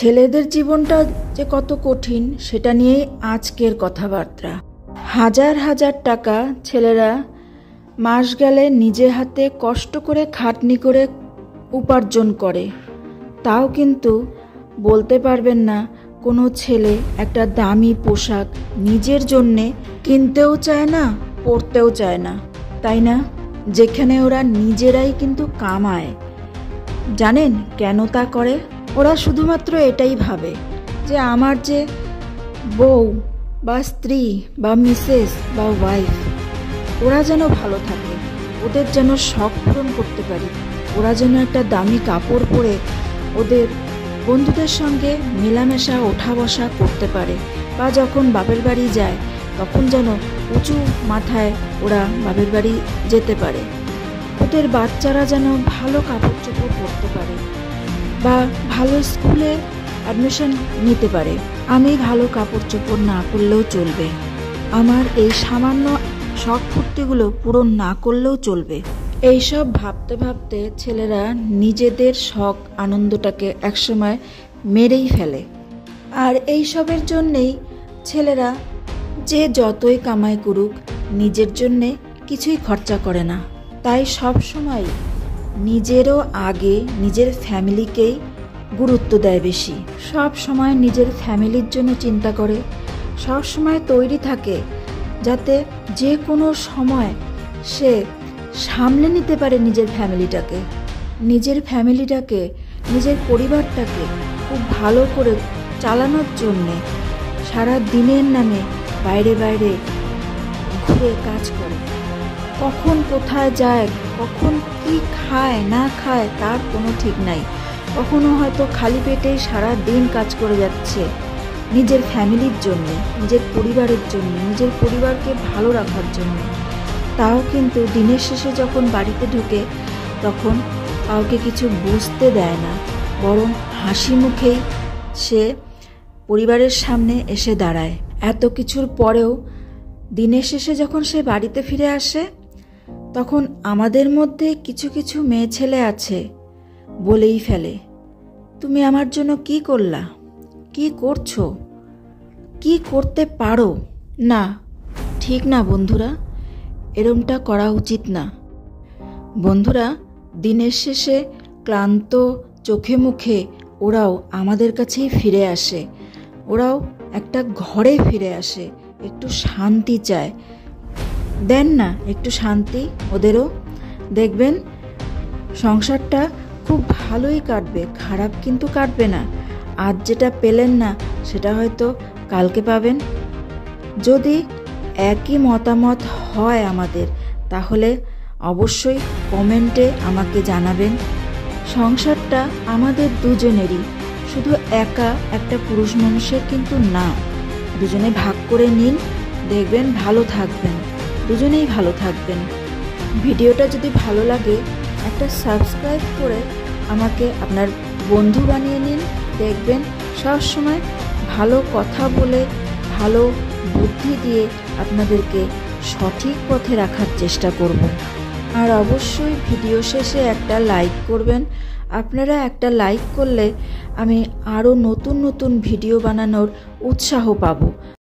ছেলেদের জীবনটা যে কত কঠিন সেটা নিয়েই আজকের কথাবার্তা। হাজার হাজার টাকা ছেলেরা মাস গেলে নিজে হাতে কষ্ট করে খাটনি করে উপার্জন করে, তাও কিন্তু বলতে পারবেন না কোনো ছেলে একটা দামি পোশাক নিজের জন্যে কিনতেও চায় না, পরতেও চায় না, তাই না? যেখানে ওরা নিজেরাই কিন্তু কামায়। জানেন কেন তা করে? ওরা শুধুমাত্র এটাই ভাবে যে আমার যে বউ বা স্ত্রী বা মিসেস বা ওয়াইফ, ওরা যেন ভালো থাকে, ওদের যেন শখ পূরণ করতে পারি, ওরা যেন একটা দামি কাপড় পরে ওদের বন্ধুদের সঙ্গে মেলামেশা ওঠা বসা করতে পারে, বা যখন বাপের বাড়ি যায় তখন যেন উঁচু মাথায় ওরা বাপের বাড়ি যেতে পারে, ওদের বাচ্চারা যেন ভালো কাপড় চোপড় পরতে পারে বা ভালো স্কুলে অ্যাডমিশন নিতে পারে। আমি ভালো কাপড় চোপড় না করলেও চলবে, আমার এই সামান্য শখ ফুর্তিগুলো পূরণ না করলেও চলবে। এইসব ভাবতে ভাবতে ছেলেরা নিজেদের শখ আনন্দটাকে একসময় মেরেই ফেলে। আর এইসবের জন্যেই ছেলেরা যে যতই কামাই করুক নিজের জন্যে কিছুই খরচা করে না। তাই সব সময় নিজেরও আগে নিজের ফ্যামিলিকেই গুরুত্ব দেয় বেশি, সব সময় নিজের ফ্যামিলির জন্য চিন্তা করে, সব সময় তৈরি থাকে যাতে যে কোনো সময় সে সামলে নিতে পারে নিজের ফ্যামিলিটাকে, নিজের পরিবারটাকে খুব ভালো করে চালানোর জন্যে সারা দিনের নামে বাইরে বাইরে ঘুরে কাজ করে। কখন কোথায় যায়, কখন কি খায় না খায় তার কোনো ঠিক নাই। কখনো হয়তো খালি পেটেই সারা দিন কাজ করে যাচ্ছে নিজের ফ্যামিলির জন্যে, নিজের পরিবারের জন্য, নিজের পরিবারকে ভালো রাখার জন্য। তাও কিন্তু দিনের শেষে যখন বাড়িতে ঢোকে তখন কাউকে কিছু বুঝতে দেয় না, বরং হাসি মুখেই সে পরিবারের সামনে এসে দাঁড়ায়। এত কিছুর পরেও দিনের শেষে যখন সে বাড়িতে ফিরে আসে তখন আমাদের মধ্যে কিছু কিছু মেয়ে ছেলে আছে বলেই ফেলে, তুমি আমার জন্য কি করলা, কি করছো, কি করতে পারো না। ঠিক না বন্ধুরা, এরমটা করা উচিত না। বন্ধুরা, দিনের শেষে ক্লান্ত চোখে মুখে ওরাও আমাদের কাছেই ফিরে আসে, ওরাও একটা ঘরে ফিরে আসে, একটু শান্তি চায়। দেন না একটু শান্তি ওদেরও, দেখবেন সংসারটা খুব ভালোই কাটবে, খারাপ কিন্তু কাটবে না। আজ যেটা পেলেন না সেটা হয়তো কালকে পাবেন। যদি একই মতামত হয় আমাদের, তাহলে অবশ্যই কমেন্টে আমাকে জানাবেন। সংসারটা আমাদের দুজনেরই, শুধু একা একটা পুরুষ মানুষের কিন্তু না। দুজনে ভাগ করে নিন, দেখবেন ভালো থাকবেন, দুজনেই ভালো থাকবেন। ভিডিওটা যদি ভালো লাগে একটা সাবস্ক্রাইব করে আমাকে আপনার বন্ধু বানিয়ে নিন, দেখবেন সবসময় ভালো কথা বলে ভালো বুদ্ধি দিয়ে আপনাদেরকে সঠিক পথে রাখার চেষ্টা করব। আর অবশ্যই ভিডিও শেষে একটা লাইক করবেন। আপনারা একটা লাইক করলে আমি আরও নতুন নতুন ভিডিও বানানোর উৎসাহ পাবো।